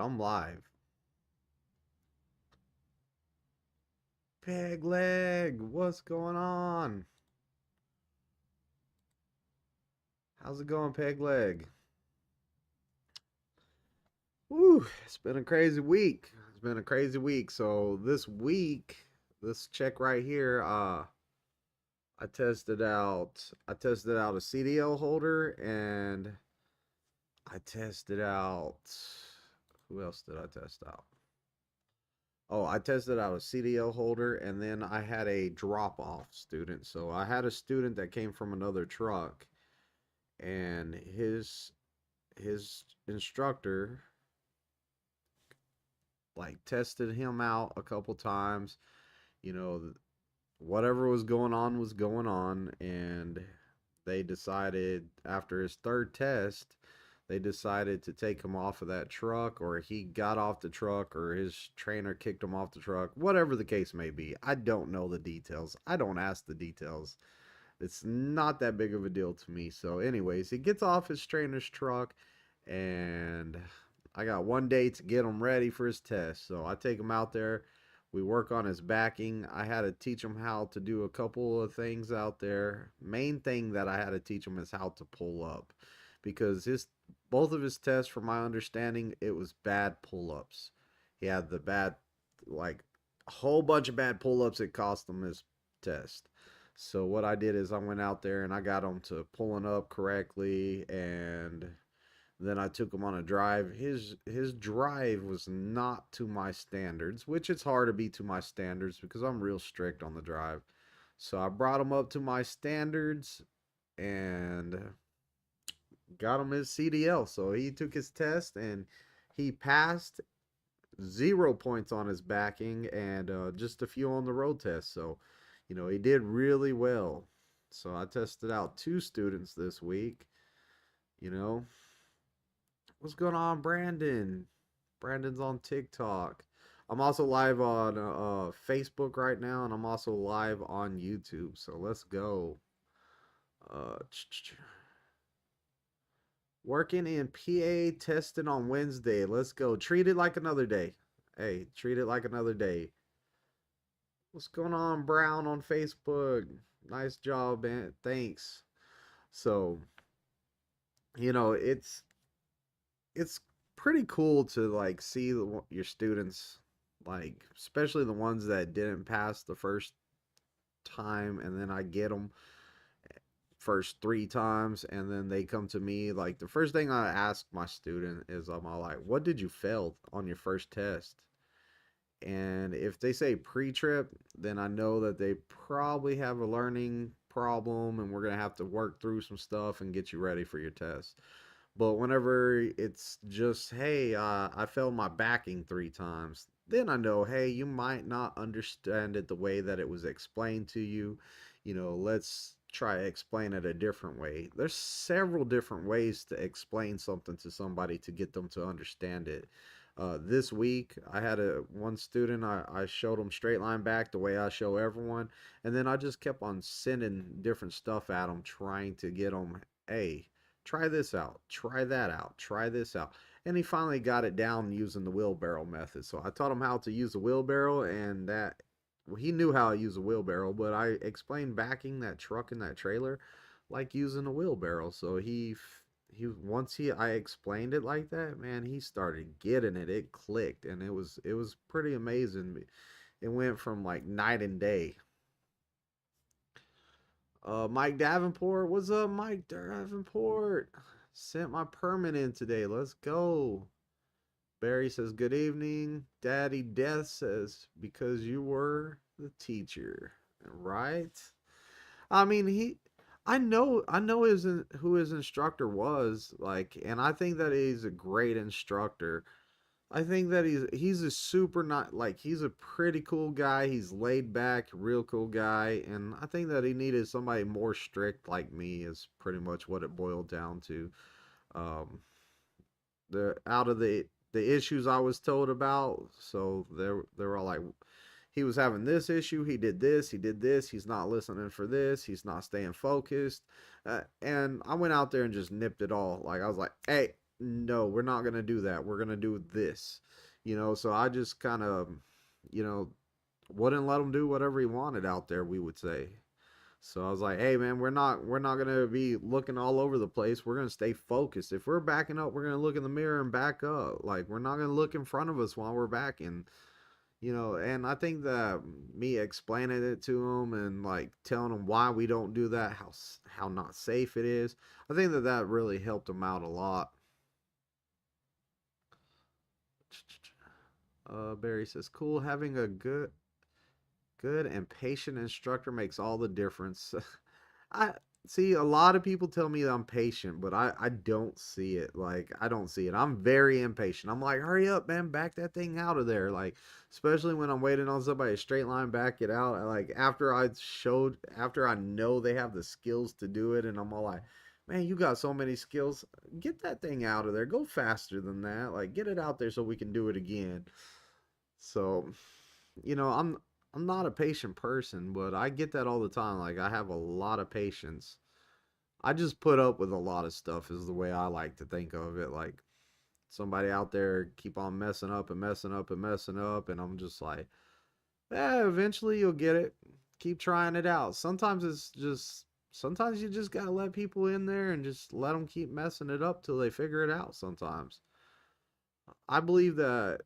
I'm live. Peg leg, what's going on? How's it going, peg leg? Woo, it's been a crazy week. It's been a crazy week. So this week, this check right here, I tested out a CDL holder and I tested out who else did I test out? Oh, I tested out a CDL holder and then I had a drop off student. So I had a student that came from another truck and his instructor like tested him out a couple times. You know, whatever was going on, and they decided after his third test, they decided to take him off of that truck, or he got off the truck, or his trainer kicked him off the truck, whatever the case may be. I don't know the details. I don't ask the details. It's not that big of a deal to me. So, anyways, he gets off his trainer's truck, and I got one day to get him ready for his test. So I take him out there. We work on his backing. I had to teach him how to do a couple of things out there. Main thing that I had to teach him is how to pull up, because his both of his tests, from my understanding, it was bad pull ups. He had the bad, like a whole bunch of bad pull ups. It cost him his test. So what I did is I went out there and I got him to pulling up correctly, and then I took him on a drive. His drive was not to my standards, which it's hard to be to my standards because I'm real strict on the drive. So I brought him up to my standards and got him his CDL. So he took his test and he passed, 0 points on his backing and just a few on the road test. So, he did really well. So I tested out two students this week. You know, what's going on, Brandon? Brandon's on TikTok. I'm also live on Facebook right now, and I'm also live on YouTube. So let's go. Uh, Working in PA, testing on Wednesday. Let's go. Treat it like another day. Hey, treat it like another day. What's going on, Brown, on Facebook? Nice job, man. Thanks. So, it's pretty cool to like see your students, like especially the ones that didn't pass the first time, and then I get them first three times, and then they come to me. Like the first thing I ask my student is, I'm all like, what did you fail on your first test? And if they say pre-trip, then I know that they probably have a learning problem and we're going to have to work through some stuff and get you ready for your test. But whenever it's just, hey, I failed my backing three times, then I know, hey, you might not understand it the way that it was explained to you. Let's try to explain it a different way. There's several different ways to explain something to somebody to get them to understand it. This week, I had one student. I showed him straight line back the way I show everyone, and then I just kept on sending different stuff at him, trying to get him, hey, try this out, try that out, try this out. And he finally got it down using the wheelbarrow method. So I taught him how to use the wheelbarrow, and that well, he knew how to use a wheelbarrow, but I explained backing that truck and that trailer like using a wheelbarrow. So I explained it like that, man, he started getting it. It clicked, and it was pretty amazing. It went from like night and day. Mike Davenport, what's up, Mike Davenport? Sent my permit in today. Let's go. Barry says, good evening. Daddy Death says, because you were the teacher. Right? I mean, I know who his instructor was, like, and I think that he's a great instructor. I think that he's a super not like he's a pretty cool guy. He's laid back, real cool guy, and I think that he needed somebody more strict like me. Is pretty much what it boiled down to. Um, the out of the issues I was told about, so they're all like, he was having this issue, he did this, he did this, he's not listening for this, he's not staying focused, and I went out there and just nipped it all. Like I was like, hey, no, we're not going to do that. We're going to do this. So I just kind of, you know, wouldn't let him do whatever he wanted out there, we would say. So I was like, "Hey man, we're not going to be looking all over the place. We're going to stay focused. If we're backing up, we're going to look in the mirror and back up. Like we're not going to look in front of us while we're backing." And I think that me explaining it to him and like telling him why we don't do that, how not safe it is, I think that that really helped him out a lot. Barry says, "Cool, having a good and patient instructor makes all the difference." I see a lot of people tell me that I'm patient, but I don't see it. Like I don't see it. I'm very impatient. I'm like, hurry up, man, back that thing out of there. Like, especially when I'm waiting on somebody to straight line back it out. Like after I know they have the skills to do it, and I'm all like, man, you got so many skills. Get that thing out of there. Go faster than that. Like, get it out there so we can do it again. So, you know, I'm not a patient person, but I get that all the time. Like I have a lot of patience. I just put up with a lot of stuff is the way I like to think of it. Like somebody out there keep on messing up and messing up and messing up, and I'm just like, yeah, eventually you'll get it. Keep trying it out. Sometimes you just gotta let people in there and just let them keep messing it up till they figure it out. Sometimes I believe that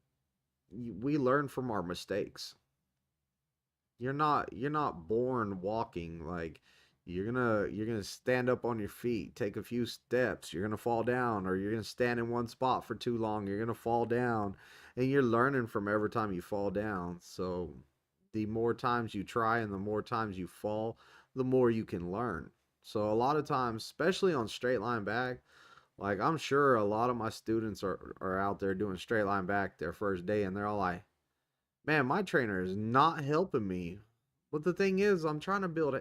we learn from our mistakes. You're not born walking. Like you're gonna stand up on your feet, take a few steps, you're gonna fall down, or you're gonna stand in one spot for too long, you're gonna fall down, and you're learning from every time you fall down. So the more times you try and the more times you fall, the more you can learn. So a lot of times, especially on straight line back, like I'm sure a lot of my students are out there doing straight line back their first day, and they're all like, man, my trainer is not helping me. But the thing is, I'm trying to build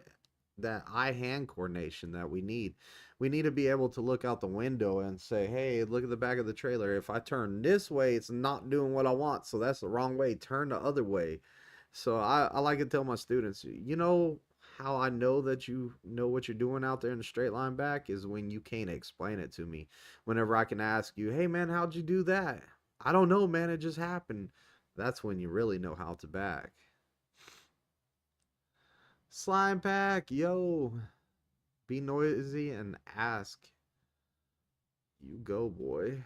that eye-hand coordination that we need. We need to be able to look out the window and say, hey, look at the back of the trailer. If I turn this way, it's not doing what I want. So that's the wrong way. Turn the other way. So I like to tell my students, how I know that you know what you're doing out there in the straight line back is when you can't explain it to me. Whenever I can ask you, hey man, how'd you do that? I don't know, man. It just happened. That's when you really know how to back. Slime pack, yo. Be noisy and ask. You go, boy.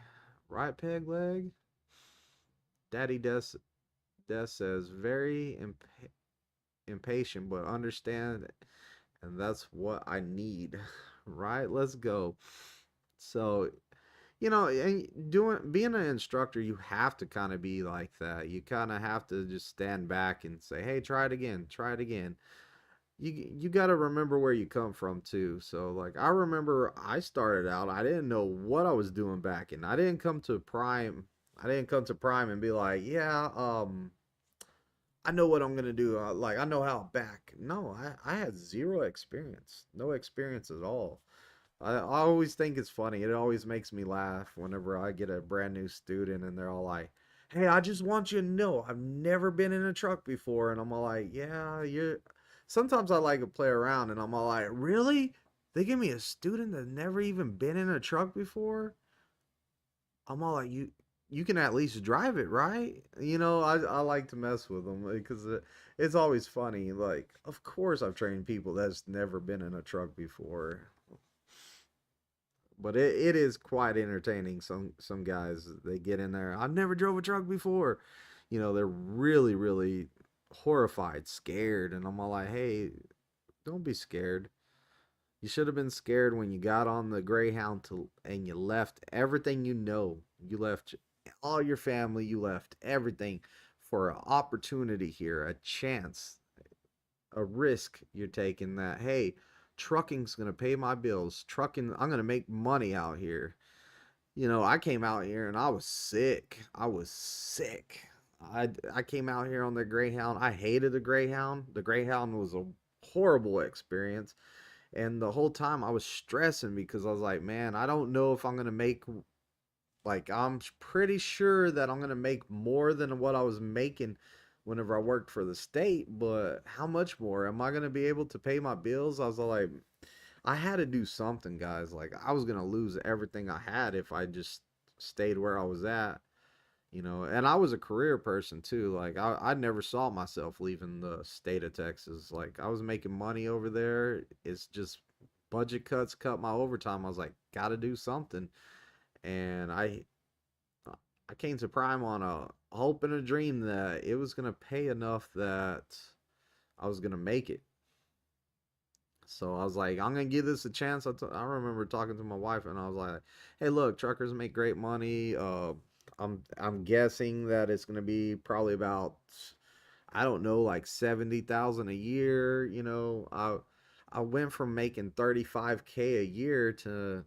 Right peg leg? Daddy Des says, very impatient, but understand, and that's what I need. Right? Let's go. So, and being an instructor, you have to kind of be like that. You kind of have to just stand back and say, "Hey, try it again. Try it again." You got to remember where you come from too. So like I remember I started out, I didn't know what I was doing back, and I didn't come to prime and be like, "Yeah, I know what I'm gonna do. Like I know how to back." No, I had zero experience, no experience at all. I always think it's funny. It always makes me laugh whenever I get a brand new student and they're all like, "Hey, I just want you to know I've never been in a truck before." And I'm all like, "Yeah, you're." Sometimes I like to play around and I'm all like, "Really? They give me a student that never even been in a truck before?" I'm all like, You can at least drive it, right?" I like to mess with them because it's always funny. Like, of course I've trained people that's never been in a truck before, but it is quite entertaining. Some guys, they get in there, "I've never drove a truck before." They're really really horrified, scared, and I'm all like, "Hey, don't be scared. You should have been scared when you got on the Greyhound and you left everything you know. You left all your family, you left everything for an opportunity here, a chance, a risk you're taking that, hey, trucking's going to pay my bills. Trucking, I'm going to make money out here." I came out here and I was sick. I was sick. I came out here on the Greyhound. I hated the Greyhound. The Greyhound was a horrible experience. And the whole time I was stressing because I was like, man, I don't know if I'm going to make, like, I'm pretty sure that I'm going to make more than what I was making whenever I worked for the state, but how much more? Am I going to be able to pay my bills? I was like, I had to do something, guys. Like, I was going to lose everything I had if I just stayed where I was at, you know, and I was a career person too. Like I never saw myself leaving the state of Texas. Like I was making money over there. It's just budget cuts cut my overtime. I was like, gotta do something. And I came to Prime on a hope and a dream that it was gonna pay enough that I was gonna make it. So I was like, I'm gonna give this a chance. I remember talking to my wife, and I was like, Hey, look, truckers make great money. I'm guessing that it's gonna be probably about, I don't know, like 70,000 a year. You know, I went from making 35K a year to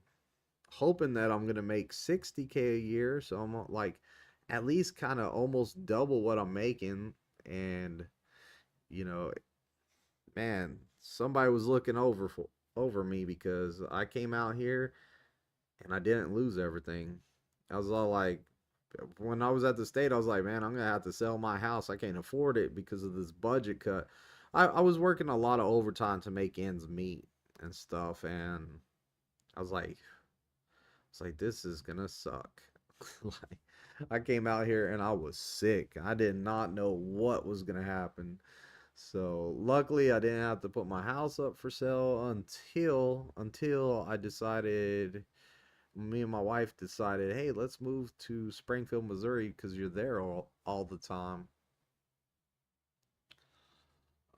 hoping that I'm gonna make 60K a year. So I'm like, at least kind of almost double what I'm making, and you know, man, somebody was looking over me because I came out here and I didn't lose everything. I was all like, when I was at the state, I was like, man, I'm gonna have to sell my house. I can't afford it because of this budget cut. I was working a lot of overtime to make ends meet and stuff, and I was like, this is gonna suck. Like, I came out here and I was sick. I did not know what was gonna happen. So luckily, I didn't have to put my house up for sale until I decided. Me and my wife decided, hey, let's move to Springfield, Missouri, because you're there all the time.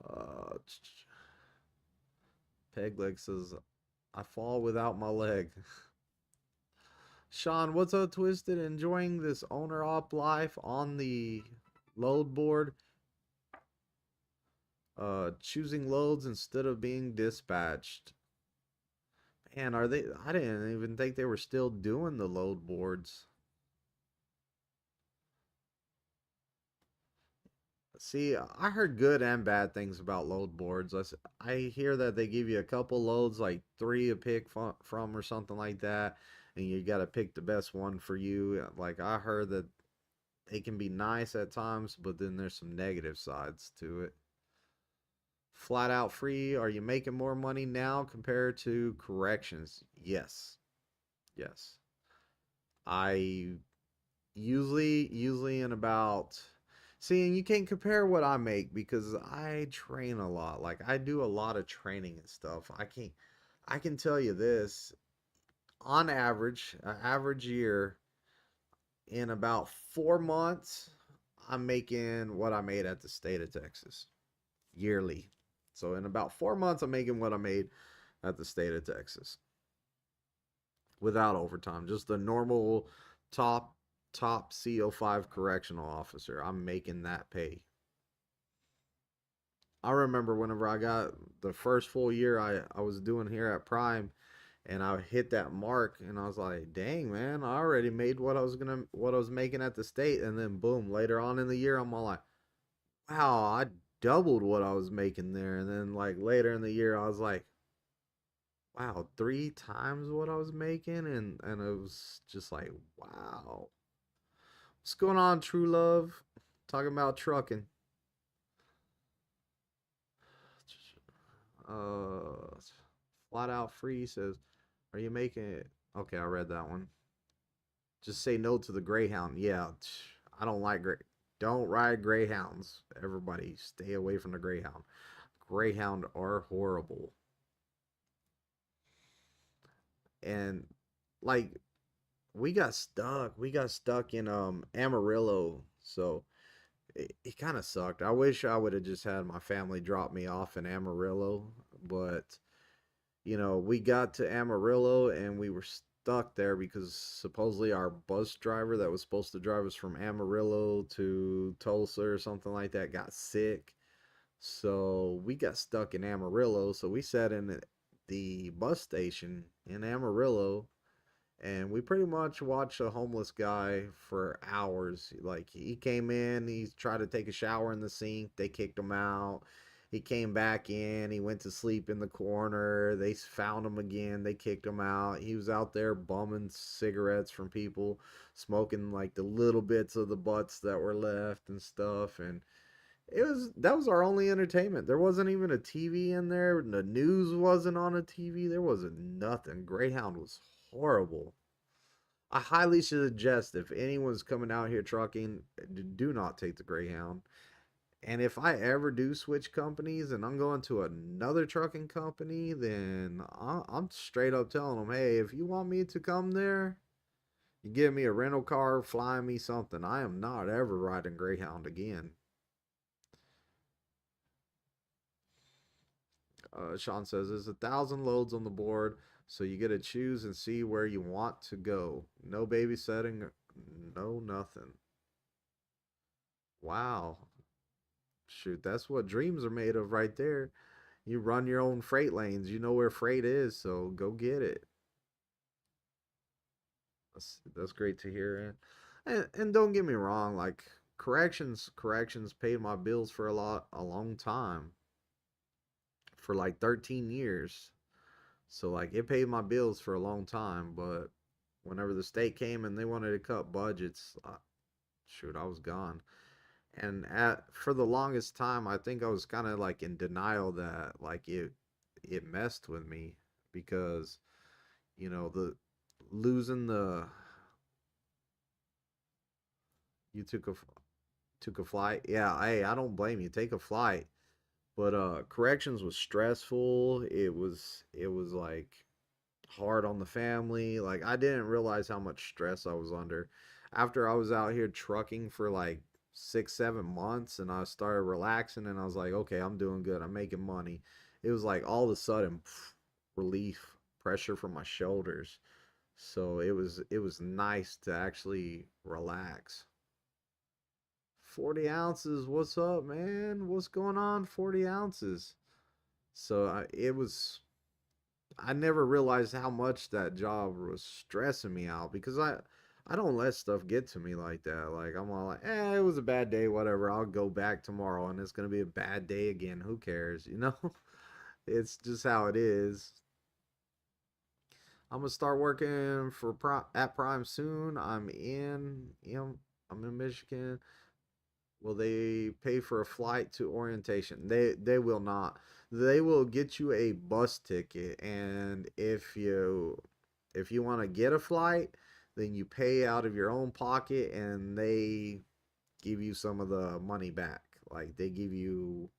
Uh, Pegleg says, I fall without my leg. Sean, what's up, Twisted? Enjoying this owner op life on the load board? Choosing loads instead of being dispatched. Man, are they? I didn't even think they were still doing the load boards. See, I heard good and bad things about load boards. I hear that they give you a couple loads, like three to pick from or something like that, and you got to pick the best one for you. Like I heard that they can be nice at times, but then there's some negative sides to it. Flat out free. Are you making more money now compared to corrections? Yes. Yes. I usually in about, see, and you can't compare what I make because I train a lot. Like I do a lot of training and stuff. I can tell you this, on average, an average year, in about 4 months, I'm making what I made at the state of Texas yearly. So in about 4 months, I'm making what I made at the state of Texas without overtime. Just the normal top CO5 correctional officer. I'm making that pay. I remember whenever I got the first full year I was doing here at Prime, and I hit that mark, and I was like, dang man, I already made what I was making at the state. And then boom, later on in the year, I'm all like, wow, I doubled what I was making there. And then like later in the year, I was like, wow, three times what I was making. And it was just like, wow. What's going on, True Love? Talking about trucking. Uh, Flat Out Free says, "Are you making it?" Okay, I read that one. Just say no to the Greyhound. Yeah, I don't like Don't ride Greyhounds. Everybody, stay away from the Greyhound. Greyhound are horrible. And like we got stuck. We got stuck in Amarillo, so it kind of sucked. I wish I would have just had my family drop me off in Amarillo, but we got to Amarillo and we were stuck there because supposedly our bus driver that was supposed to drive us from Amarillo to Tulsa or something like that got sick. So we got stuck in Amarillo. So we sat in the bus station in Amarillo, and we pretty much watched a homeless guy for hours. Like he came in, he tried to take a shower in the sink, they kicked him out. He came back in, he went to sleep in the corner. They found him again, they kicked him out. He was out there bumming cigarettes from people, smoking like the little bits of the butts that were left and stuff. And that was our only entertainment. There wasn't even a TV in there. The news wasn't on a TV. There wasn't nothing. Greyhound was horrible. I highly suggest if anyone's coming out here trucking, do not take the Greyhound. And if I ever do switch companies and I'm going to another trucking company, then I'm straight up telling them, hey, if you want me to come there, you give me a rental car, fly me something. I am not ever riding Greyhound again. Sean says there's 1,000 loads on the board, so you get to choose and see where you want to go. No babysitting, no nothing. Wow. Shoot, that's what dreams are made of right there. You run your own freight lanes. You know where freight is, so go get it. That's great to hear. And don't get me wrong, like corrections paid my bills for a long time. For like 13 years. So like it paid my bills for a long time, but whenever the state came and they wanted to cut budgets, shoot, I was gone. And at for the longest time, I think I was kind of like in denial that like it messed with me because the losing the you took a flight. Yeah, hey, I don't blame you. Take a flight. But corrections was stressful. It was like hard on the family. Like I didn't realize how much stress I was under. After I was out here trucking for like 6, 7 months and I started relaxing and I was like, okay, I'm doing good. I'm making money. It was like all of a sudden relief, pressure from my shoulders. So it was nice to actually relax. 40 ounces, what's up, man? What's going on? 40 ounces. So I never realized how much that job was stressing me out because I don't let stuff get to me like that. Like I'm all like, it was a bad day, whatever. I'll go back tomorrow and it's gonna be a bad day again. Who cares, you know? It's just how it is. I'm gonna start working for at Prime soon. I'm in Michigan. Will they pay for a flight to orientation? They will not. They will get you a bus ticket, and if you want to get a flight, then you pay out of your own pocket, and they give you some of the money back. Like they give you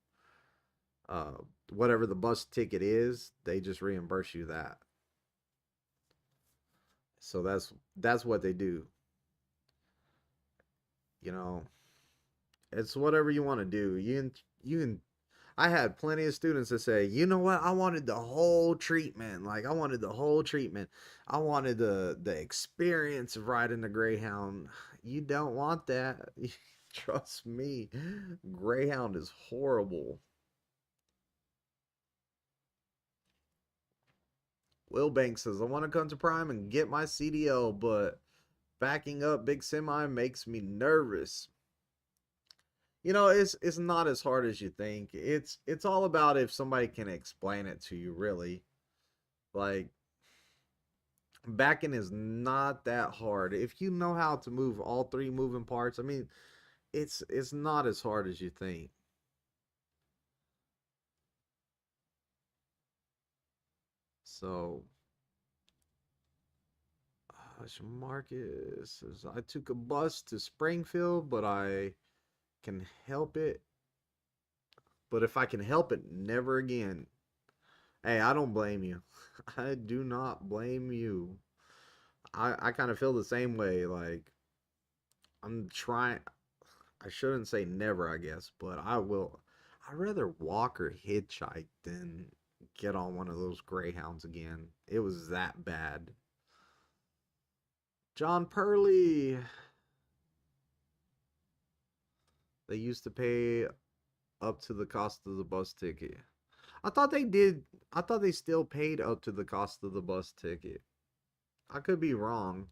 uh whatever the bus ticket is, they just reimburse you that. So that's what they do. You know, it's whatever you want to do. You can I had plenty of students that say, you know what, I wanted the whole treatment. Like I wanted the whole treatment. I wanted the experience of riding the Greyhound. You don't want that. Trust me. Greyhound is horrible. Will Banks says, I want to come to Prime and get my CDL, but backing up big semi makes me nervous. It's not as hard as you think. It's all about if somebody can explain it to you, really. Like backing is not that hard. If you know how to move all three moving parts, I mean, it's not as hard as you think. So, Marcus says, I took a bus to Springfield, but I can help it. But if I can help it, never again. Hey, I don't blame you. I do not blame you. I kind of feel the same way. Like, I'm trying. I shouldn't say never, I guess, but I will. I'd rather walk or hitchhike than get on one of those Greyhounds again. It was that bad. John Purley. They used to pay up to the cost of the bus ticket. I thought they did. I thought they still paid up to the cost of the bus ticket. I could be wrong.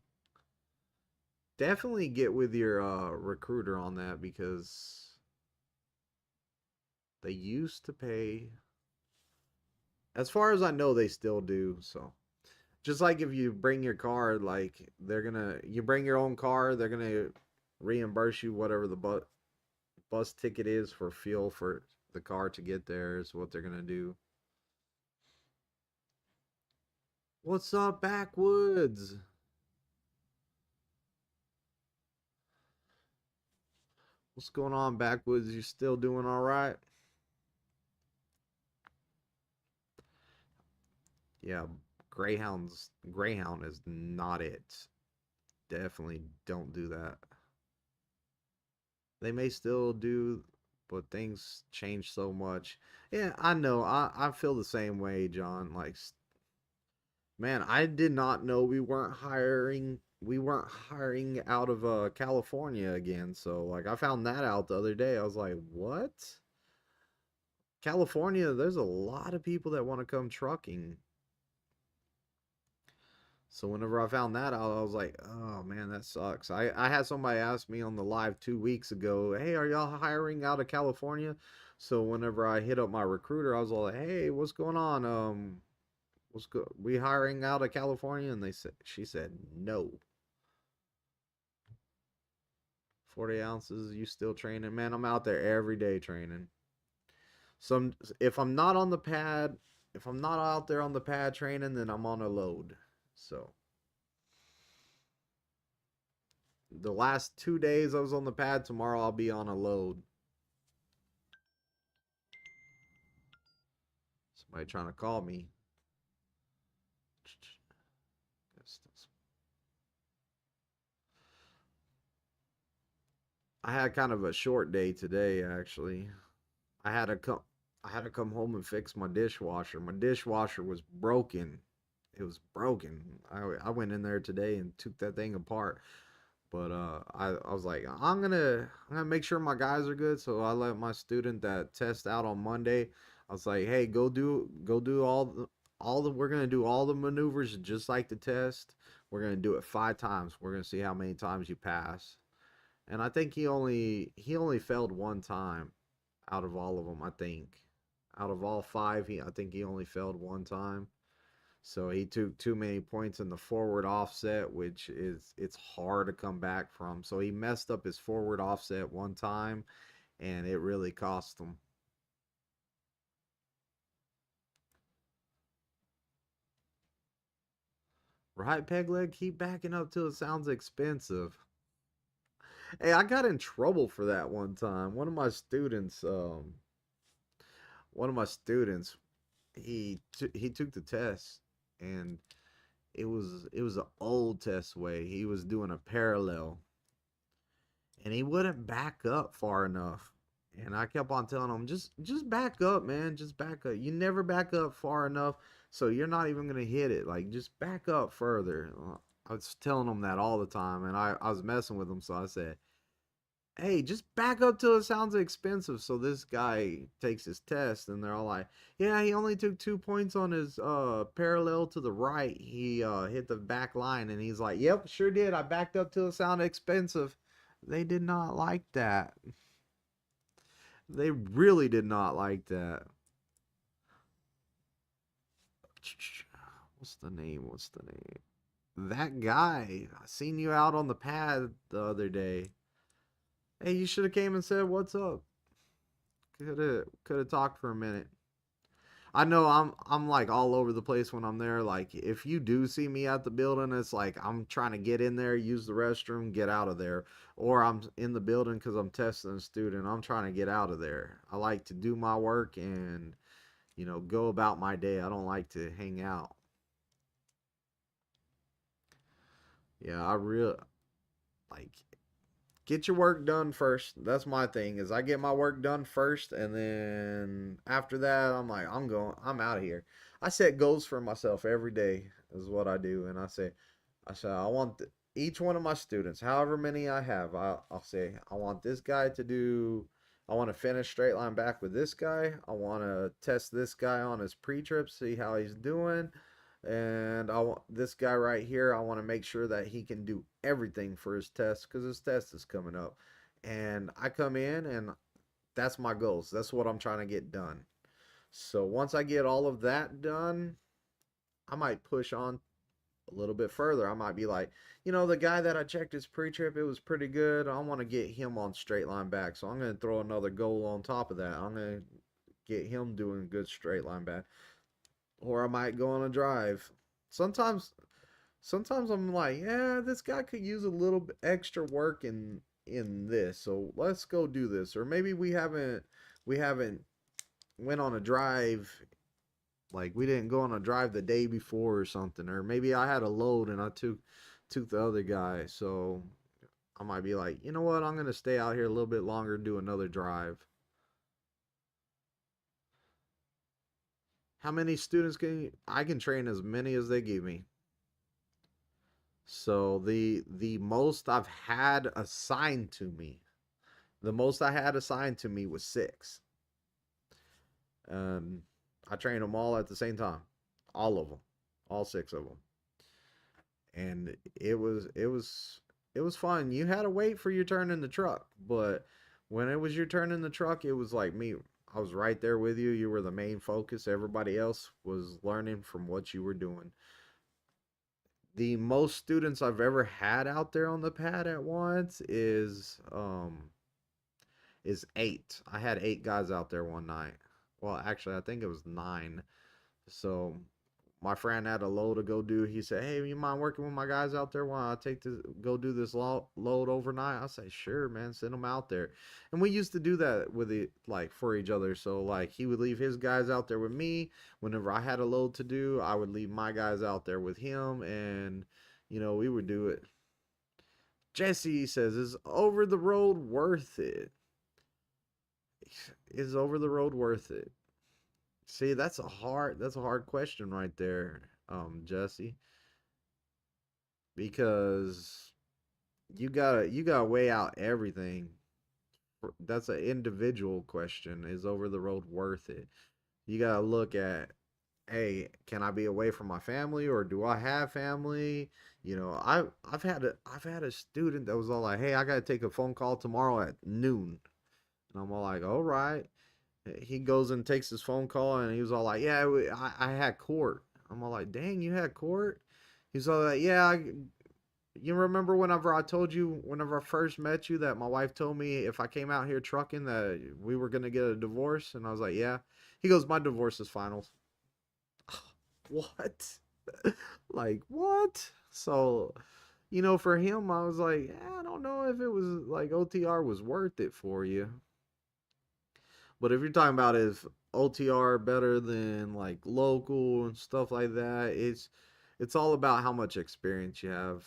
Definitely get with your recruiter on that because they used to pay. As far as I know, they still do. So just like if you bring your car, like you bring your own car, they're gonna reimburse you whatever the bus ticket is for fuel for the car to get there is what they're gonna do. What's up, backwoods? What's going on, Backwoods? You still doing all right? Yeah, Greyhound is not it. Definitely don't do that. They may still do, but things change so much. Yeah, I know. I feel the same way, John. Like, man, I did not know we weren't hiring out of California again. So like I found that out the other day. I was like, "What? California, there's a lot of people that want to come trucking." So whenever I found that out, I was like, "Oh man, that sucks." I had somebody ask me on the live 2 weeks ago, "Hey, are y'all hiring out of California?" So whenever I hit up my recruiter, I was all like, "Hey, what's going on? We hiring out of California?" And she said, "No." 40 ounces, you still training? Man, I'm out there every day training. Some if I'm not on the pad, if I'm not out there on the pad training, then I'm on a load. So the last 2 days I was on the pad, tomorrow I'll be on a load. Somebody trying to call me. I had kind of a short day today, actually. I had to come I had to come home and fix my dishwasher. My dishwasher was broken. It was broken. I went in there today and took that thing apart. But I was like, I'm gonna make sure my guys are good. So I let my student that test out on Monday. I was like, hey, go do all the we're gonna do all the maneuvers just like the test. We're gonna do it 5 times. We're gonna see how many times you pass. And I think he only failed one time out of all of them. I think out of all five, I think he only failed one time. So he took too many points in the forward offset, which it's hard to come back from. So he messed up his forward offset one time, and it really cost him. Right peg leg, keep backing up till it sounds expensive. Hey, I got in trouble for that one time. One of my students, he took the test, and it was an old test way. He was doing a parallel, and he wouldn't back up far enough. And I kept on telling him, just back up, man. Just back up. You never back up far enough, so you're not even gonna hit it. Like just back up further. I was telling him that all the time, and I was messing with him. So I said, hey, just back up till it sounds expensive. So this guy takes his test, and they're all like, yeah, he only took 2 points on his parallel to the right. He hit the back line, and he's like, yep, sure did. I backed up till it sounded expensive. They did not like that. They really did not like that. What's the name? What's the name? That guy. I seen you out on the pad the other day. Hey, you should have came and said what's up. Could have talked for a minute. I know I'm like all over the place when I'm there. Like if you do see me at the building, it's like I'm trying to get in there, use the restroom, get out of there, or I'm in the building because I'm testing a student. I'm trying to get out of there. I like to do my work and go about my day. I don't like to hang out. Yeah, I really like get your work done first. That's my thing. Is I get my work done first, and then after that, I'm like, I'm out of here. I set goals for myself every day. Is what I do, and I say I want each one of my students, however many I have, I'll say I want this guy to do. I want to finish straight line back with this guy. I want to test this guy on his pre-trip, see how he's doing. And I want this guy right here. I want to make sure that he can do everything for his test because his test is coming up. And I come in and that's my goals. That's what I'm trying to get done. So once I get all of that done, I might push on a little bit further. I might be like, the guy that I checked his pre-trip, it was pretty good. I want to get him on straight line back. So I'm going to throw another goal on top of that. I'm going to get him doing good straight line back. Or I might go on a drive. Sometimes sometimes I'm like, yeah, this guy could use a little bit extra work in this, so let's go do this. Or maybe we haven't went on a drive, like we didn't go on a drive the day before or something. Or maybe I had a load and I took the other guy. So I might be like, you know what, I'm gonna stay out here a little bit longer and do another drive. How many students I can train as many as they give me. So the most I've had assigned to me, the most I had assigned to me was six. Um, I trained them all at the same time, all of them, all six of them, and it was fun. You had to wait for your turn in the truck, but when it was your turn in the truck, it was like me. I was right there with you. You were the main focus. Everybody else was learning from what you were doing. The most students I've ever had out there on the pad at once is eight. I had eight guys out there one night. Well, actually, I think it was nine. So my friend had a load to go do. He said, "Hey, you mind working with my guys out there while I take to go do this load overnight?" I say, "Sure, man. Send them out there." And we used to do that with it, like for each other. So like he would leave his guys out there with me. Whenever I had a load to do, I would leave my guys out there with him, and we would do it. Jesse says, "Is over the road worth it? Is over the road worth it?" See, that's a hard question right there, Jesse, because you gotta weigh out everything. That's an individual question. Is over the road worth it? You gotta look at, hey, can I be away from my family, or do I have family? I've had a student that was all like, "Hey, I gotta take a phone call tomorrow at noon," and I'm all like, "All right." He goes and takes his phone call, and he was all like, "Yeah, I had court." I'm all like, "Dang, you had court?" He's all like, "Yeah, you remember whenever I told you, whenever I first met you, that my wife told me if I came out here trucking that we were gonna get a divorce?" And I was like, "Yeah." He goes, "My divorce is final." What? Like, what? So, for him, I was like, I don't know if it was like OTR was worth it for you. But if you're talking about if OTR better than like local and stuff like that, it's all about how much experience you have.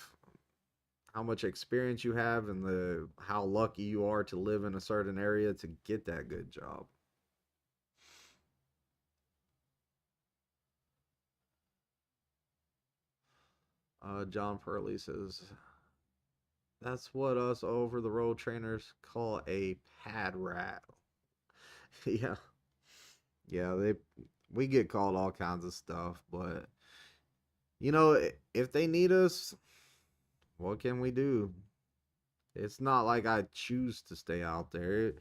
How much experience you have, and the how lucky you are to live in a certain area to get that good job. John Purley says that's what us over the road trainers call a pad rat. Yeah, yeah, we get called all kinds of stuff, but if they need us, what can we do? It's not like I choose to stay out there.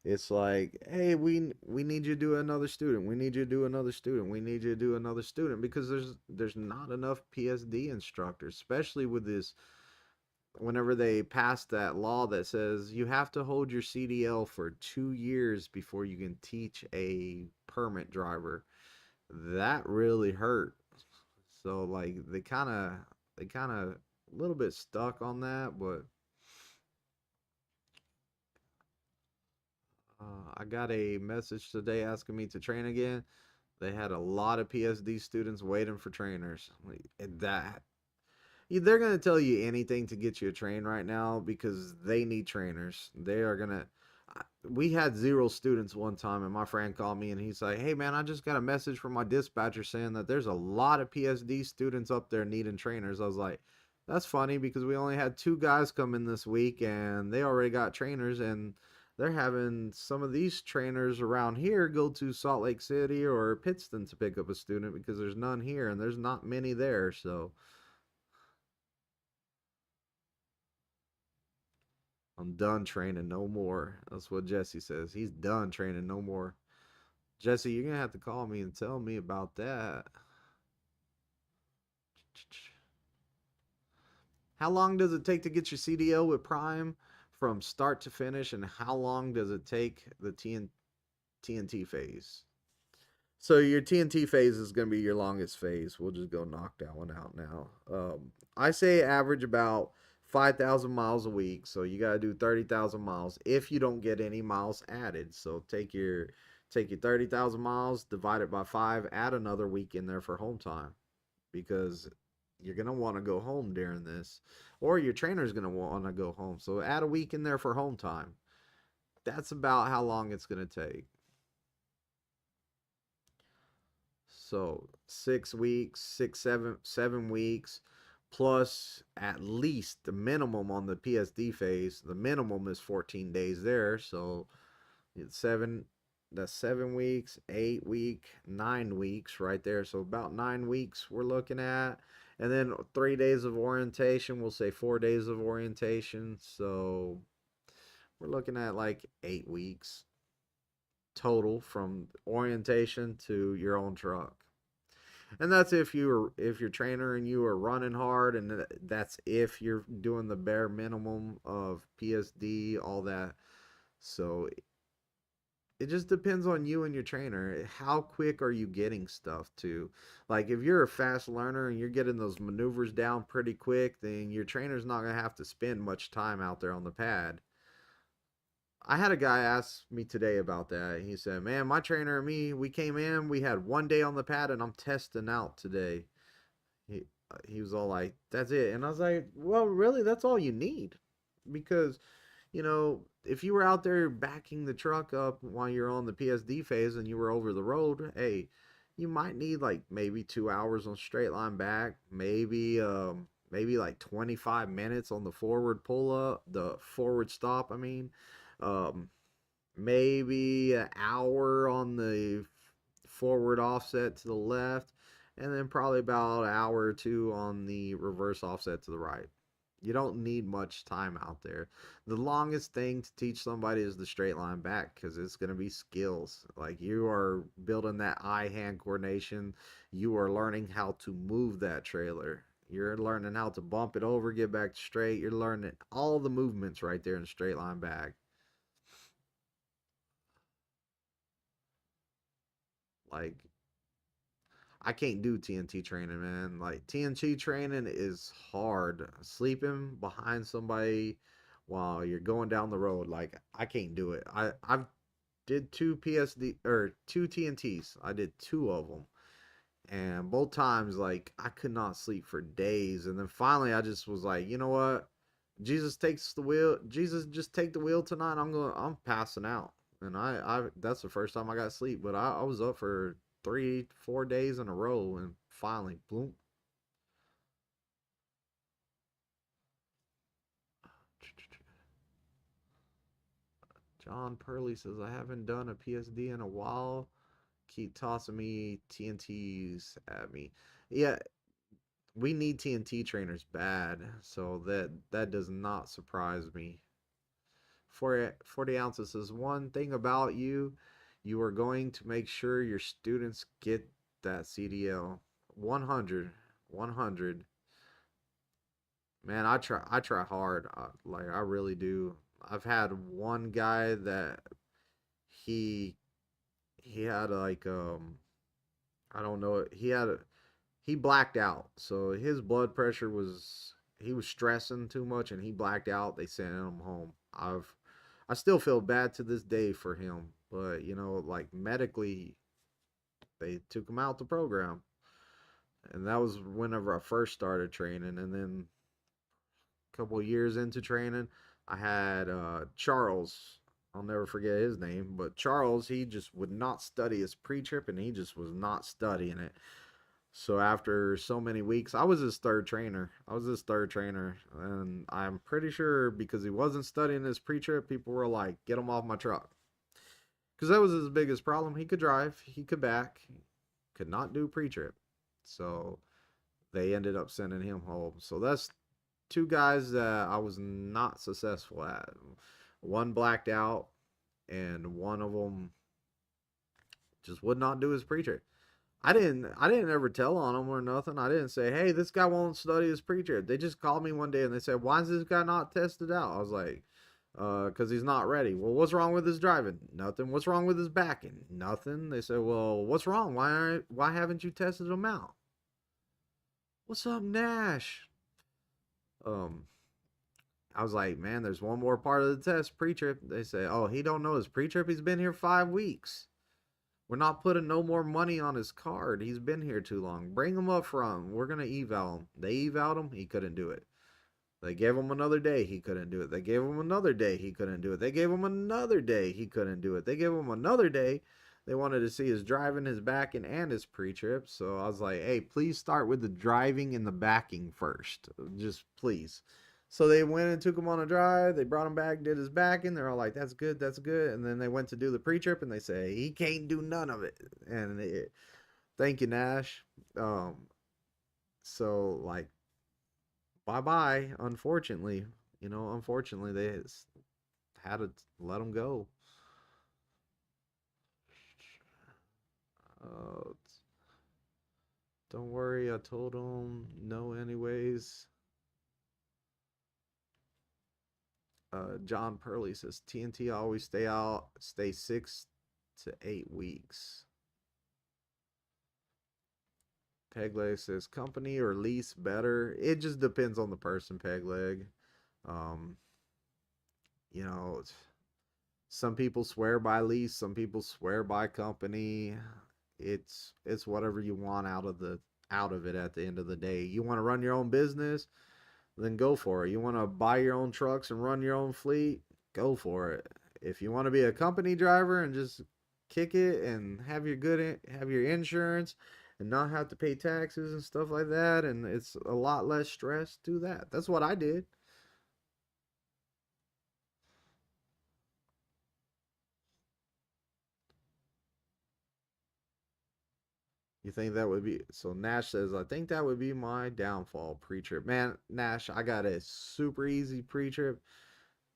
It's like, hey, we need you to do another student. We need you to do another student. We need you to do another student, because there's not enough PSD instructors, especially with this. Whenever they passed that law that says you have to hold your CDL for 2 years before you can teach a permit driver, that really hurt. So like they kind of a little bit stuck on that, but I got a message today asking me to train again. They had a lot of PSD students waiting for trainers. Like, that they're gonna tell you anything to get you a train right now, because they need trainers. They are gonna. We had zero students one time, and my friend called me and he's like, "Hey man, I just got a message from my dispatcher saying that there's a lot of PSD students up there needing trainers." I was like, "That's funny, because we only had two guys come in this week and they already got trainers, and they're having some of these trainers around here go to Salt Lake City or Pittston to pick up a student, because there's none here and there's not many there." So I'm done training no more. That's what Jesse says. He's done training no more. Jesse, you're gonna have to call me and tell me about that. How long does it take to get your CDL with Prime from start to finish, and how long does it take the TNT phase? So your TNT phase is gonna be your longest phase. We'll just go knock that one out now. I say average about 5,000 miles a week. So you got to do 30,000 miles if you don't get any miles added. So take your 30,000 miles, divide it by 5, add another week in there for home time, because you're going to want to go home during this, or your trainer's going to want to go home. So add a week in there for home time. That's about how long it's going to take. So 6 weeks, 7 weeks, plus at least the minimum on the PSD phase. The minimum is 14 days there. So it's that's 7 weeks, 8 week, 9 weeks right there. So about 9 weeks we're looking at. And then 3 days of orientation. We'll say 4 days of orientation. So we're looking at like 8 weeks total from orientation to your own truck. And that's if your trainer and you are running hard, and that's if you're doing the bare minimum of PSD, all that. So it just depends on you and your trainer. How quick are you getting stuff to? Like if you're a fast learner and you're getting those maneuvers down pretty quick, then your trainer's not gonna have to spend much time out there on the pad. I had a guy ask me today about that. He said, "Man, my trainer and me, we came in, we had 1 day on the pad, and I'm testing out today." He was all like, "That's it," and I was like, "Well, really, that's all you need, because if you were out there backing the truck up while you're on the PSD phase and you were over the road, hey, you might need like maybe 2 hours on straight line back, maybe like 25 minutes on the forward pull up, the forward stop. I mean, um, maybe an hour on the forward offset to the left, and then probably about an hour or two on the reverse offset to the right. You don't need much time out there. The longest thing to teach somebody is the straight line back, because it's going to be skills. Like you are building that eye hand coordination. You are learning how to move that trailer. You're learning how to bump it over, get back straight. You're learning all the movements right there in straight line back. Like I can't do TNT training, man. Like TNT training is hard. Sleeping behind somebody while you're going down the road, like I can't do it. I've did two PSD or two TNTs. I did two of them, and both times like I could not sleep for days. And then finally, I just was like, you know what? Jesus takes the wheel. Jesus, just take the wheel tonight. I'm passing out. And I that's the first time I got sleep. But I was up for 3, 4 days in a row, and finally, boom. John Purley says I haven't done a PSD in a while. Keep tossing me TNTs at me. Yeah, we need TNT trainers bad, so that does not surprise me. 40 ounces says one thing about you, you are going to make sure your students get that CDL. 100, 100. Man, I try hard. Like I really do. I've had one guy that he he had like I don't know, he blacked out. So his blood pressure was, he was stressing too much and he blacked out. They sent him home. I still feel bad to this day for him, but like medically they took him out the program. And that was whenever I first started training, and then a couple of years into training, I had Charles. I'll never forget his name, but Charles, he just would not study his pre-trip, and he just was not studying it. So after so many weeks, I was his third trainer. And I'm pretty sure because he wasn't studying his pre-trip, people were like, "Get him off my truck," because that was his biggest problem. He could drive, he could back, could not do pre-trip. So they ended up sending him home. So that's two guys that I was not successful at. One blacked out, and one of them just would not do his pre-trip. I didn't ever tell on him or nothing. I didn't say, "Hey, this guy won't study his pre-trip." They just called me one day and they said, "Why is this guy not tested out?" I was like, "Cause he's not ready." "Well, what's wrong with his driving?" "Nothing." "What's wrong with his backing?" "Nothing." They said, "Well, what's wrong? Why haven't you tested him out?" "What's up, Nash?" Um, I was like, man, there's one more part of the test, pre-trip. They say, oh, he don't know his pre-trip. He's been here 5 weeks. We're not putting no more money on his card. He's been here too long. Bring him up front. We're gonna eval him. They evaled him. He couldn't do it. They gave him another day. He couldn't do it. They gave him another day. He couldn't do it. They gave him another day. He couldn't do it. They gave him another day. They wanted to see his driving, his backing, and his pre-trip. So I was like, hey, please start with the driving and the backing first. Just please. So they went and took him on a drive. They brought him back, did his backing. They're all like, that's good, that's good. And then they went to do the pre-trip and they say, he can't do none of it. And thank you, Nash. Um, so, like, bye bye. Unfortunately, unfortunately, they had to let him go. Uh, don't worry, I told him no, anyways. John Purley says TNT always stay 6 to 8 weeks. Pegleg says company or lease better. It just depends on the person, Pegleg. Um, you know, some people swear by lease, some people swear by company. It's whatever you want out of it at the end of the day. You want to run your own business, then go for it. You want to buy your own trucks and run your own fleet, go for it. If you want to be a company driver and just kick it and have your insurance and not have to pay taxes and stuff like that, and it's a lot less stress, do that. That's what I did. You think that would be so? Nash says, I think that would be my downfall pre trip. Man, Nash, I got a super easy pre trip.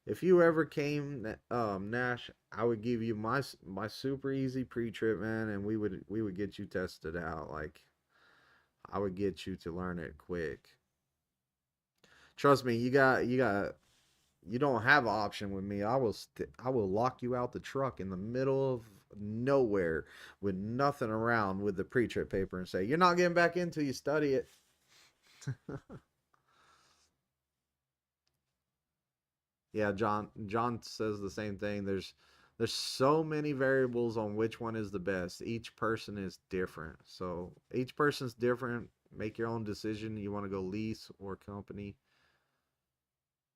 If you ever came, Nash, I would give you my super easy pre trip, man, and we would get you tested out. Like, I would get you to learn it quick. Trust me, you don't have an option with me. I will lock you out the truck in the middle of nowhere with nothing around with the pre-trip paper and say, "You're not getting back in till you study it." Yeah, John says the same thing. There's so many variables on which one is the best. Each person is different. So, each person's different. Make your own decision. You want to go lease or company.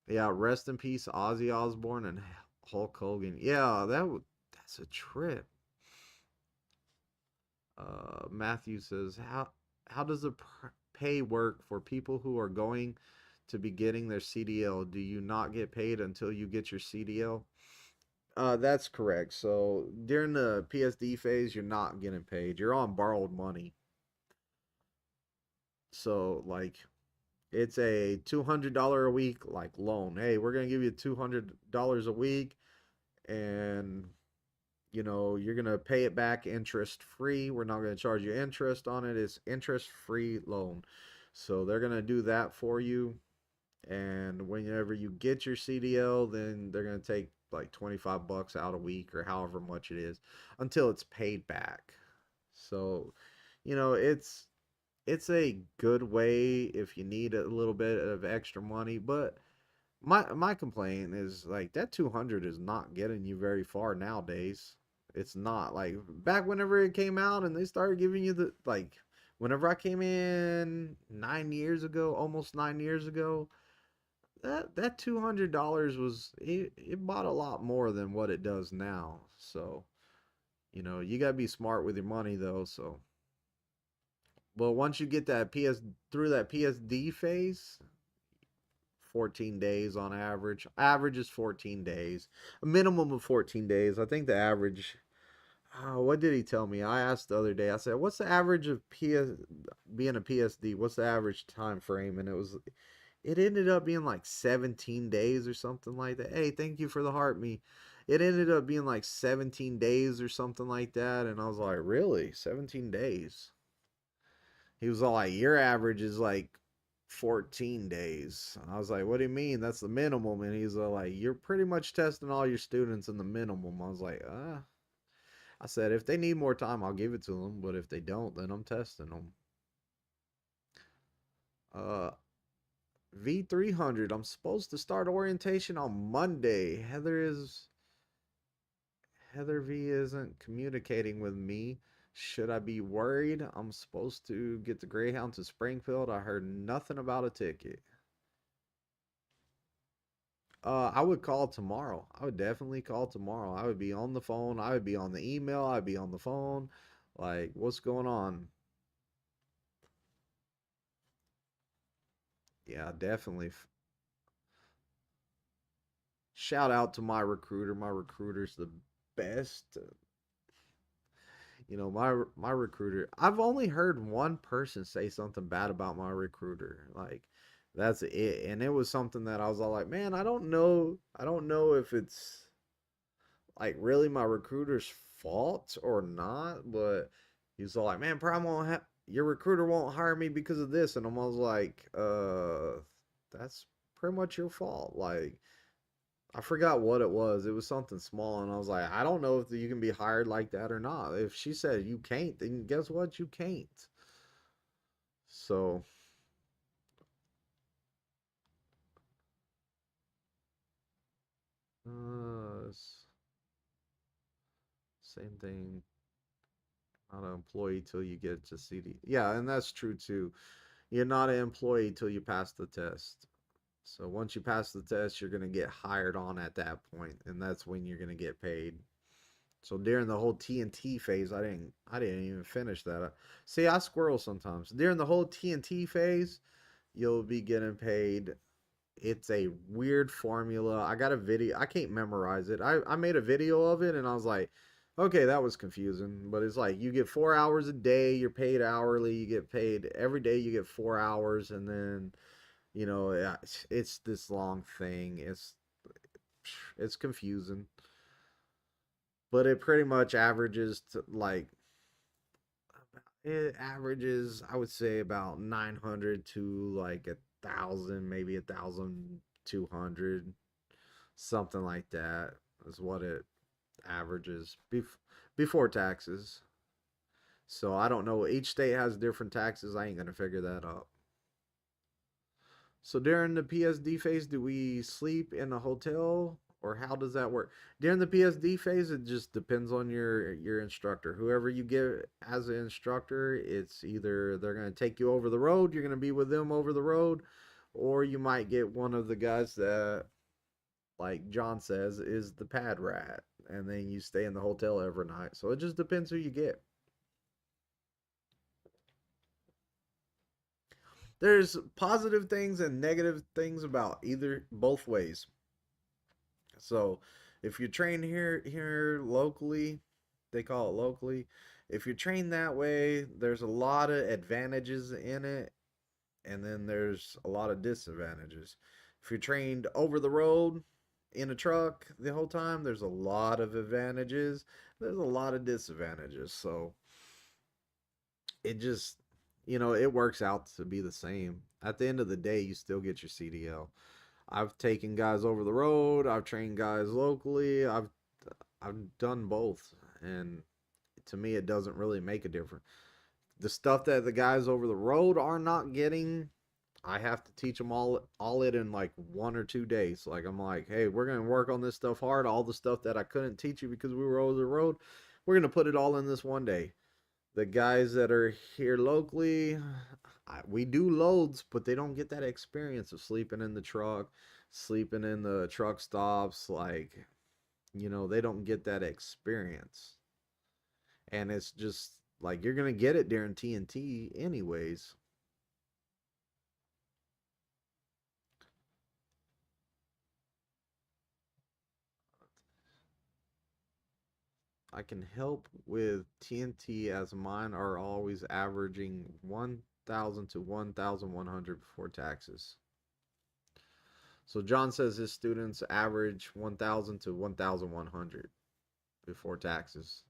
Yeah, rest in peace, Ozzy Osbourne and Hulk Hogan. Yeah, that's a trip. Matthew says, how does the pay work for people who are going to be getting their CDL? Do you not get paid until you get your CDL? That's correct. So during the PSD phase, you're not getting paid. You're on borrowed money. So like it's a $200 a week like loan. Hey, we're gonna give you $200 a week, and you're gonna pay it back interest free. We're not gonna charge you interest on it. It's interest free loan. So they're gonna do that for you. And whenever you get your CDL, then they're gonna take like $25 out a week or however much it is until it's paid back. So, it's a good way if you need a little bit of extra money, but my complaint is like that 200 is not getting you very far nowadays. It's not like back whenever it came out and they started giving you the like whenever I came in 9 years ago, almost 9 years ago, that $200 it bought a lot more than what it does now. So, you gotta be smart with your money though. So, but once you get that PS through that PSD phase, 14 days on average. Average is 14 days. A minimum of 14 days. I think the average. What did he tell me? I asked the other day. I said, "What's the average of being a PSD? What's the average time frame?" And it ended up being like 17 days or something like that. Hey, thank you for the heart me. It ended up being like 17 days or something like that, and I was like, "Really? 17 days?" He was all like, your average is like 14 days. I was like, what do you mean? That's the minimum. And he's all like, you're pretty much testing all your students in the minimum. I was like, I said, if they need more time, I'll give it to them. But if they don't, then I'm testing them. Uh, V300. I'm supposed to start orientation on Monday. Heather V isn't communicating with me. Should I be worried? I'm supposed to get the Greyhound to Springfield. I heard nothing about a ticket. I would call tomorrow. I would definitely call tomorrow. I would be on the phone. I would be on the email. I'd be on the phone. Like, what's going on? Yeah, definitely. Shout out to my recruiter. My recruiter's the best. My recruiter. I've only heard one person say something bad about my recruiter. Like, that's it. And it was something that I was all like, man, I don't know. I don't know if it's like really my recruiter's fault or not, but he's all like, man, probably won't your recruiter won't hire me because of this, and I'm almost like, that's pretty much your fault. Like, I forgot what it was. It was something small, and I was like, I don't know if you can be hired like that or not. If she said you can't, then guess what? You can't. So, same thing. Not an employee till you get to CD. Yeah, and that's true too. You're not an employee till you pass the test. So once you pass the test, you're gonna get hired on at that point, and that's when you're gonna get paid. So during the whole TNT phase, I didn't even finish that. See, I squirrel sometimes. During the whole TNT phase, you'll be getting paid. It's a weird formula. I got a video. I can't memorize it. I made a video of it, and I was like, okay, that was confusing. But it's like you get 4 hours a day. You're paid hourly. You get paid every day. You get 4 hours, and then it's this long thing. It's confusing, but it pretty much averages to like it averages, I would say, about 900 to like 1,000, maybe 1,200, something like that is what it averages before taxes. So I don't know. Each state has different taxes. I ain't gonna figure that out. So during the PSD phase, do we sleep in a hotel or how does that work? During the PSD phase, it just depends on your instructor. Whoever you get as an instructor, it's either they're going to take you over the road, you're going to be with them over the road, or you might get one of the guys that, like John says, is the pad rat, and then you stay in the hotel every night. So it just depends who you get. There's positive things and negative things about either both ways. So if you're trained here locally, they call it locally. If you're trained that way, there's a lot of advantages in it, and then there's a lot of disadvantages. If you're trained over the road in a truck the whole time, there's a lot of advantages. There's a lot of disadvantages. So it just, it works out to be the same. At the end of the day, you still get your CDL. I've taken guys over the road. I've trained guys locally. I've done both, and to me, it doesn't really make a difference. The stuff that the guys over the road are not getting, I have to teach them all it in like 1 or 2 days. Like I'm like, hey, we're gonna work on this stuff hard. All the stuff that I couldn't teach you because we were over the road, we're gonna put it all in this one day. The guys that are here locally, we do loads, but they don't get that experience of sleeping in the truck, sleeping in the truck stops. Like, they don't get that experience. And it's just like you're going to get it during TNT anyways. I can help with TNT as mine are always averaging 1,000 to 1,100 before taxes. So John says his students average 1,000 to 1,100 before taxes.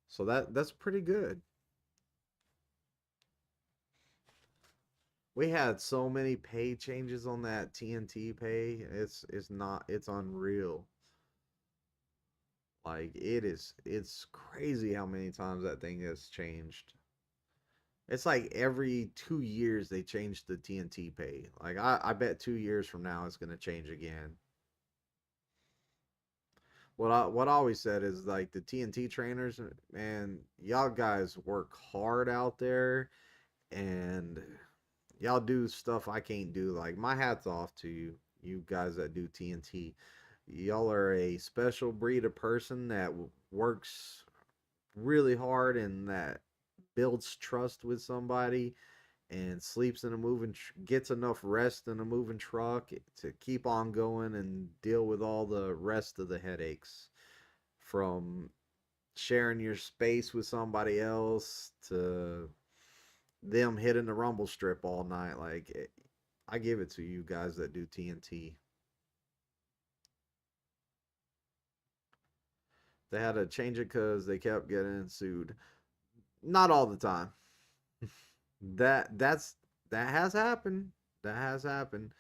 So that's pretty good. We had so many pay changes on that TNT pay. It's unreal. Like it's crazy how many times that thing has changed. It's like every 2 years they change the TNT pay. Like I bet 2 years from now it's gonna change again. What I always said is like the TNT trainers, man, y'all guys work hard out there and y'all do stuff I can't do. Like my hat's off to you, you guys that do TNT. Y'all are a special breed of person that works really hard and that builds trust with somebody and sleeps in a gets enough rest in a moving truck to keep on going and deal with all the rest of the headaches from sharing your space with somebody else to them hitting the rumble strip all night. I give it to you guys that do TNT. They had to change it because they kept getting sued. Not all the time. That's that has happened. That has happened.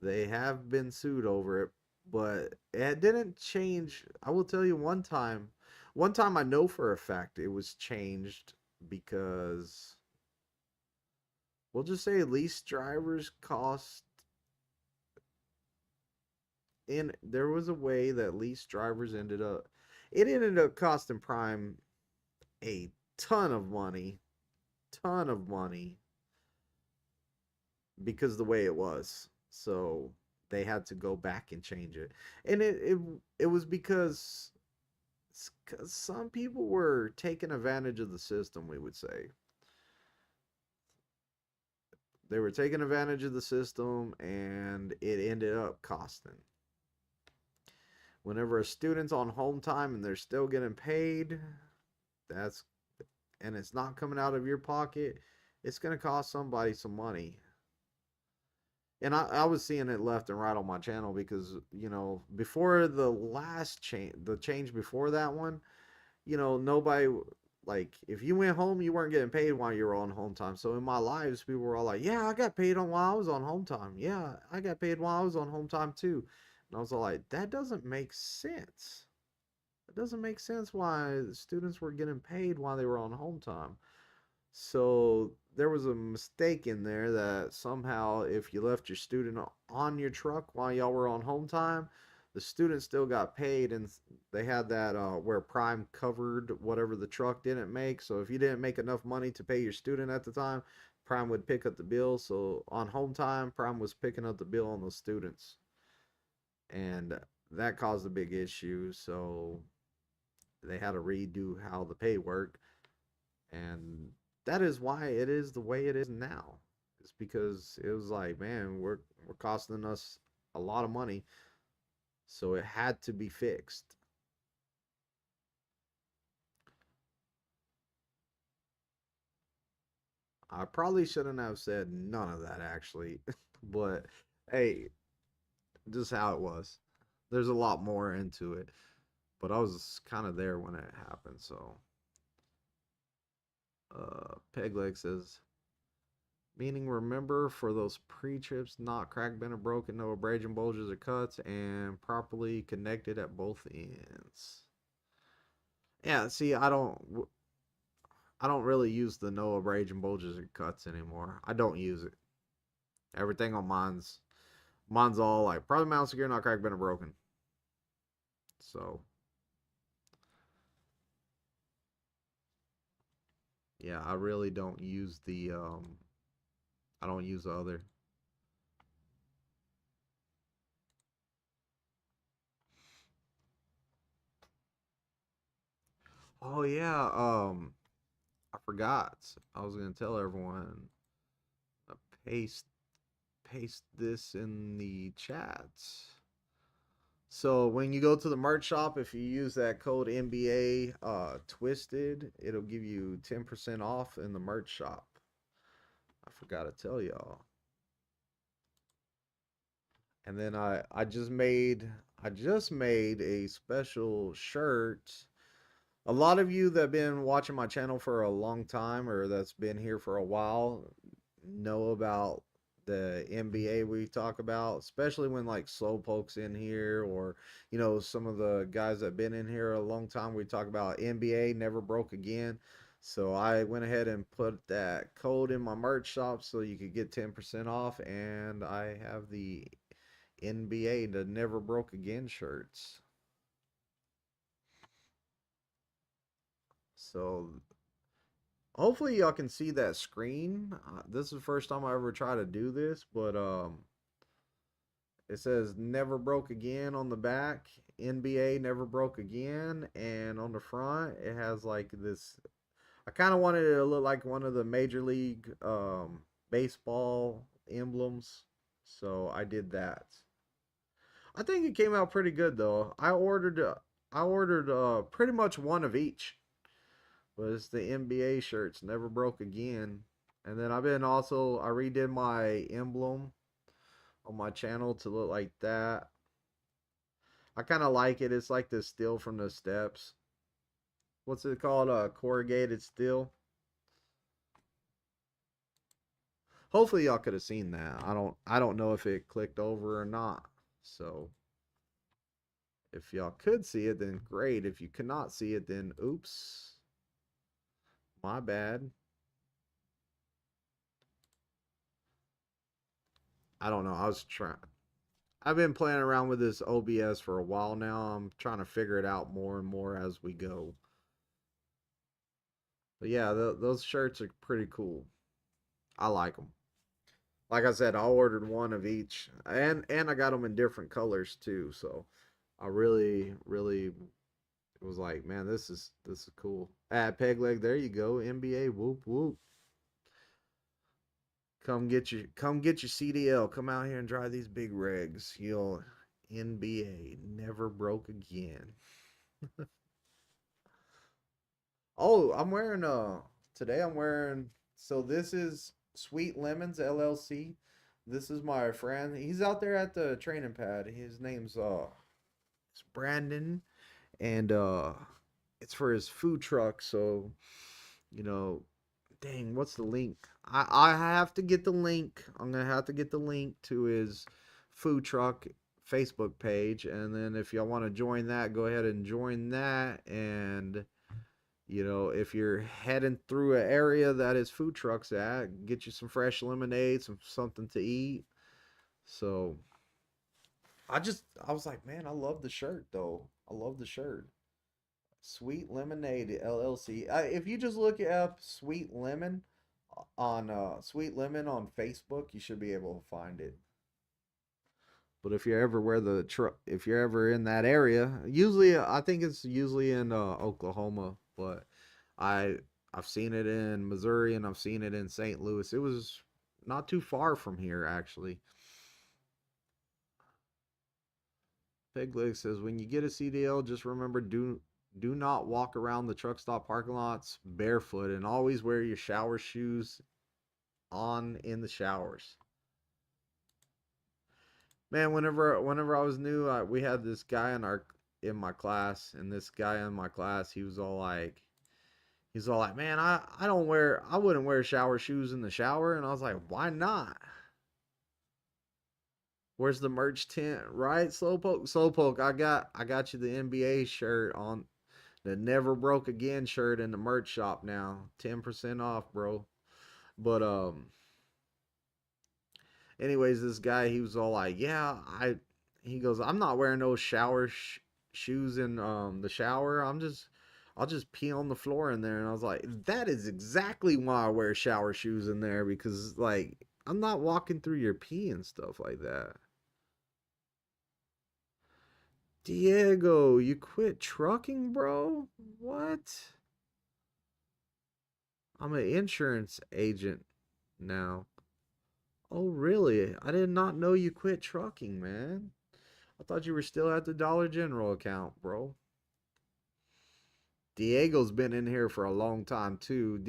They have been sued over it, but it didn't change. I will tell you one time I know for a fact it was changed because we'll just say lease drivers cost in there was a way that lease drivers ended up costing Prime a ton of money, ton of money because the way it was. So they had to go back and change it. And it was because some people were taking advantage of the system, we would say. They were taking advantage of the system and it ended up costing. Whenever a student's on home time and they're still getting paid, that's and it's not coming out of your pocket, it's going to cost somebody some money. And I was seeing it left and right on my channel because, before the last change, the change before that one, nobody, like, if you went home, you weren't getting paid while you were on home time. So in my lives, people were all like, yeah, I got paid on while I was on home time. Yeah, I got paid while I was on home time too. And I was all like, that doesn't make sense. It doesn't make sense why the students were getting paid while they were on home time. So there was a mistake in there that somehow if you left your student on your truck while y'all were on home time, the student still got paid and they had that where Prime covered whatever the truck didn't make. So if you didn't make enough money to pay your student at the time, Prime would pick up the bill. So on home time, Prime was picking up the bill on the students. And that caused a big issue. So they had to redo how the pay worked. And that is why it is the way it is now. It's because it was like, man, we're costing us a lot of money, so it had to be fixed. I probably shouldn't have said none of that actually, but hey, just how it was. There's a lot more into it, but I was kind of there when it happened. So, Pegleg says, meaning remember for those pre-trips, not cracked, bent, or broken, no abrasion, bulges, or cuts, and properly connected at both ends. Yeah, see, I don't really use the no abrasion, bulges, or cuts anymore. I don't use it. Everything on mine's all like probably mount secure, not cracked, bent, or broken. So yeah, I really don't use the I don't use the other. Oh yeah, I forgot. I was gonna tell everyone. Paste paste this in the chat. So when you go to the merch shop, if you use that code NBA Twisted, it'll give you 10% off in the merch shop. I forgot to tell y'all. And then I just made a special shirt. A lot of you that have been watching my channel for a long time or that's been here for a while know about the NBA we talk about, especially when like Slowpoke's in here or some of the guys that have been in here a long time. We talk about NBA never broke again. So I went ahead and put that code in my merch shop so you could get 10% off, and I have the NBA, the Never Broke Again shirts. So hopefully y'all can see that screen. This is the first time I ever try to do this, but it says Never Broke Again on the back, NBA Never Broke Again, and on the front it has like this. I kind of wanted it to look like one of the Major League baseball emblems, so I did that. I think it came out pretty good though. I ordered pretty much one of each. But it's the NBA shirts, Never Broke Again. And then I redid my emblem on my channel to look like that. I kind of like it. It's like the steel from the steps. What's it called? Corrugated steel. Hopefully y'all could have seen that. I don't know if it clicked over or not. So if y'all could see it, then great. If you could not see it, then oops. My bad. I don't know. I've been playing around with this OBS for a while now. I'm trying to figure it out more and more as we go. But yeah, those shirts are pretty cool. I like them. Like I said, I ordered one of each, and I got them in different colors too. So I really was like, man, this is cool. Peg leg. There you go. NBA. Whoop whoop. Come get your CDL. Come out here and drive these big rigs. You'll NBA never broke again. Oh, I'm wearing today I'm wearing so this is Sweet Lemons LLC. This is my friend. He's out there at the training pad. His name's it's Brandon, and it's for his food truck. So, you know, dang, what's the link? I have to get the link. I'm gonna have to get the link to his food truck Facebook page, and then if y'all want to join that, go ahead and join that. And if you're heading through an area that his food trucks at, get you some fresh lemonade, something to eat. So I was like, man, I love the shirt though. I love the shirt. Sweet Lemonade LLC. If you just look up Sweet Lemon on Facebook, you should be able to find it. But if you're ever in that area, usually I think it's usually in Oklahoma, but I I've seen it in Missouri and I've seen it in St. Louis. It was not too far from here actually. Pegleg says when you get a CDL, just remember do not walk around the truck stop parking lots barefoot and always wear your shower shoes on in the showers. Man, whenever I was new, we had this guy in my class, and this guy in my class, he's all like, man, I wouldn't wear shower shoes in the shower, and I was like, why not? Where's the merch tent, right? Slowpoke, I got you the NBA shirt on the Never Broke Again shirt in the merch shop now, 10% off, bro. But anyways, this guy, he was all like, yeah, he goes, I'm not wearing those shoes in the shower. I'll just pee on the floor in there. And I was like, that is exactly why I wear shower shoes in there, because like I'm not walking through your pee and stuff like that. Diego, you quit trucking, bro? What? I'm an insurance agent now. Oh, really? I did not know you quit trucking, man. I thought you were still at the Dollar General account, bro. Diego's been in here for a long time too.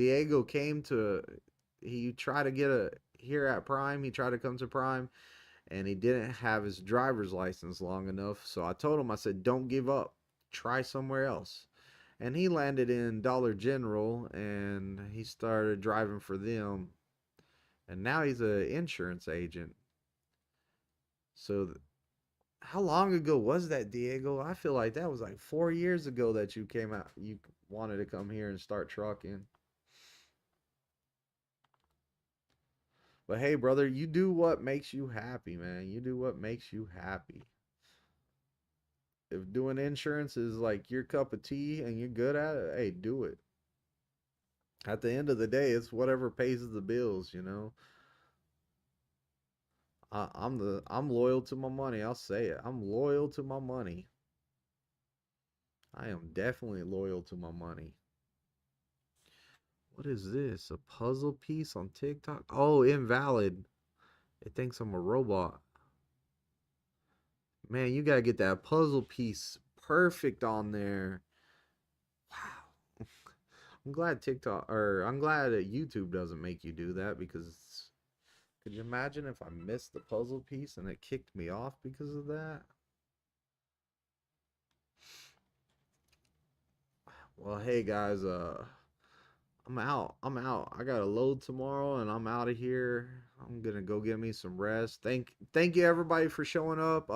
He tried to get a here at Prime. He tried to come to Prime, and he didn't have his driver's license long enough. So I told him, I said, don't give up. Try somewhere else. And he landed in Dollar General, and he started driving for them. And now he's an insurance agent. So how long ago was that, Diego? I feel like that was like 4 years ago that you came out. You wanted to come here and start trucking. But hey, brother, you do what makes you happy, man. You do what makes you happy. If doing insurance is like your cup of tea and you're good at it, hey, do it. At the end of the day, it's whatever pays the bills, you know. I'm loyal to my money. I'll say it. I'm loyal to my money. I am definitely loyal to my money. What is this? A puzzle piece on TikTok? Oh, invalid. It thinks I'm a robot. Man, you gotta get that puzzle piece perfect on there. Wow. I'm glad TikTok or I'm glad that YouTube doesn't make you do that because could you imagine if I missed the puzzle piece and it kicked me off because of that? Well, hey guys, I'm out. I'm out. I got to load tomorrow and I'm out of here. I'm going to go get me some rest. Thank you everybody for showing up.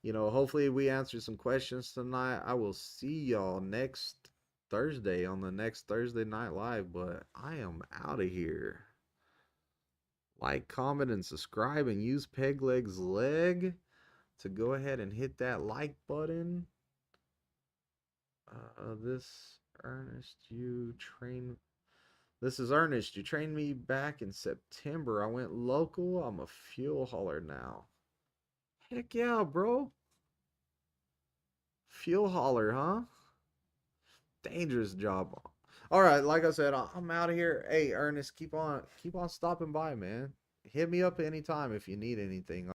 Hopefully we answered some questions tonight. I will see y'all next Thursday on the next Thursday Night Live, but I am out of here. Like, comment, and subscribe, and use Pegleg's leg to go ahead and hit that like button. This Ernest, you train. This is Ernest. You trained me back in September. I went local. I'm a fuel hauler now. Heck yeah, bro. Fuel hauler, huh? Dangerous job. All right, like I said, I'm out of here. Hey, Ernest, keep on stopping by, man. Hit me up anytime if you need anything.